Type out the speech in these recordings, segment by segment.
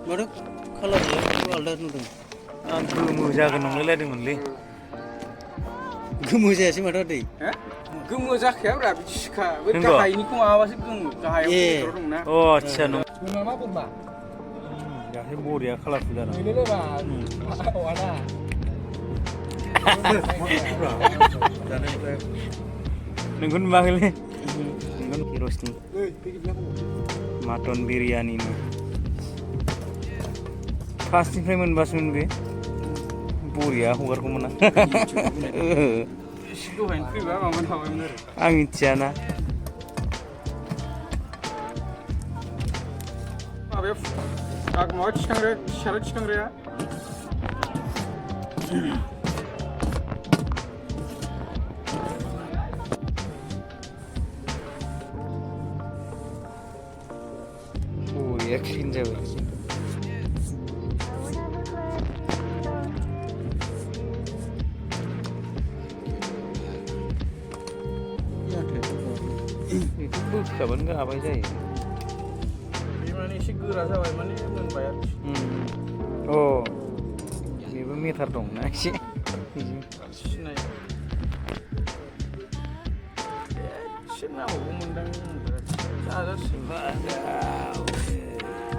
माथो खालारालाय आलदा नुदों। आं गोमो जागोन नंलायलायदोंमोनलै। गोमो जायासै माथो दै। गोमो जाखायाब्रा बिदिसोखा बै गाहायनिखौ माबाबासो गोमो गाहायाव बेदर दंना। अ आदसा नंगौ। बोरमा बोरमा दासो बरिया कालारफुल जादों। गैलेलेबा आदा नोंखौ नुवाखैलै नोंखौ हिर'सनि माटन बिरियानिनि फार्स्टनिफ्राय मोनबासोमोन बे बरिया हगारगौमोन आं। एसे दहायनो फैबा माबा थाबायमोन आरो आं मिथियाना माबाया माबा थिखांग्राया साराय थिखांग्राया बरिया क्लिन जाबाय। बेखौ बोखाबानो गाबाय जायो। बे माने एसे गोरा जाबाय माने मोनबाय आरोखि। अ बेबो मेटार दंना एसे सिनाय एसे नांबावगौ मोनदां जाजासिम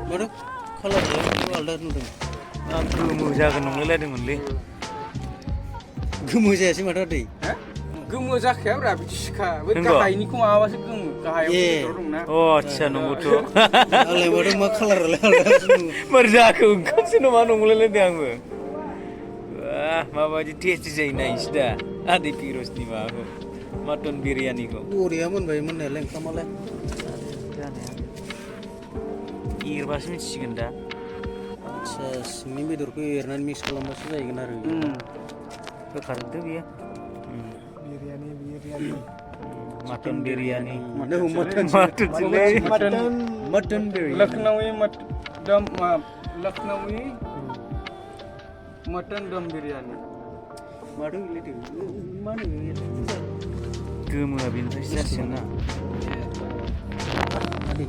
माथो खालारालाय आलदा नुदों। आं गोमो जागोन नंलायलायदोंमोनलै। गोमो जायासै माथो दै। गोमो जाखायाब्रा बिदिसोखा बै गाहायनिखौ माबाबासो गोमो गाहायाव बेदर दंना। अ आदसा नंगौथ'। आंलाय माथो मा खालारालाय आलदा नुदों। मारै जाखो ओंखामसो नामा नंलायलायदों आंबो। माबायदि टेस्टि जायो नायनोसै दा आदै फिर'सनि माबाखौ माटन बिरियानिखौ। बरिया मोनबाय मोननायालाय ओंखामालाय। एरबासो मिथिसिगोन दा। आदसा सिंनि बेदरखौ एरनानै मिक्स खालामबासो जाहैगोन आरो। होखाजोबदो बेयो। Biryani mutton biryani mutton biryani Lakhnavi Lakhnavi mutton dum biryani माथो गोलैदों मा होनो गोमोआ बेनिफ्रायसो जासिगोन ना।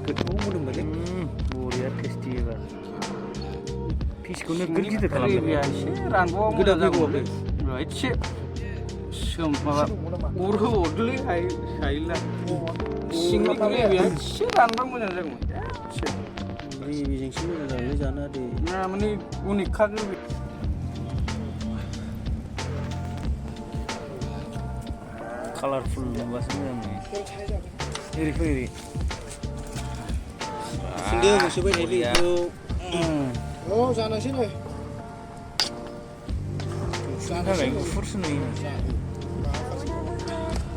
गोथाव मोदोमबायलै बरिया टेस्टि एबार फिसखौ नोगोर गिदिर खालामदों। एसे रानबाव गोदा फैबावाखै एसे माबा अर होबावदोलै हायोला सिंनि ग्रेभिया एसे रानबा मोजां जागौमोन। ग्रेभिजोंसो मोजां जागोनलै जानो दे माने अनेकखा ग्रेभि कालारफुल नुबासो मोजां नुयो। ओरै फै ओरै सिंदो होसोबाय थायोलै बेखौ जानोसै नै थाखाय गुफुरसो नुयो।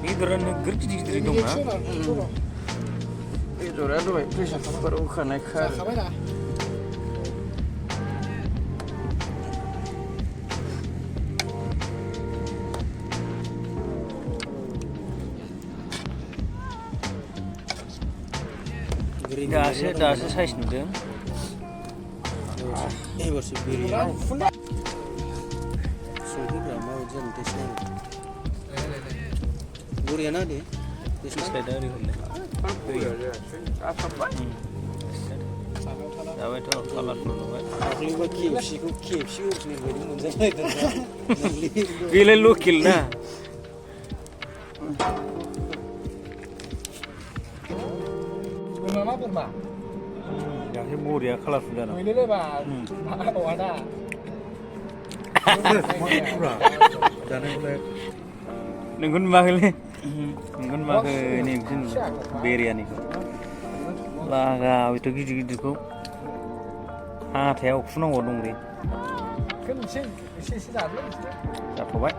बेदरा नोगोर गिदिर गिदिर दंना। बेदरा दहाय प्रेसार कुकाराव होखानायखा दासो साइज नुदों। एबारसो बिरियानि संख्रिफ्रा माबायदि जानो टेस्ट नायो। बरिया ना दे स्लाइडा ओरै हरलाय जाबायथ' कालारफुल नुबाय। दाख्लैबा KFC अरिजिनेल बायदि मोनजालायदों। बेलाय लकेल ना। बोरमा दासो बरिया कालारफुल जादों। गैलेलेबा आदा नोंखौ नुवाखैलै नोंखौ नुवाखै नैबेखौ बिरियानिखौ लागा बेथ' गिदिर गिदिरखौ हाथायाव उखुनांगौ दंलै। एसे जाथ'बाय।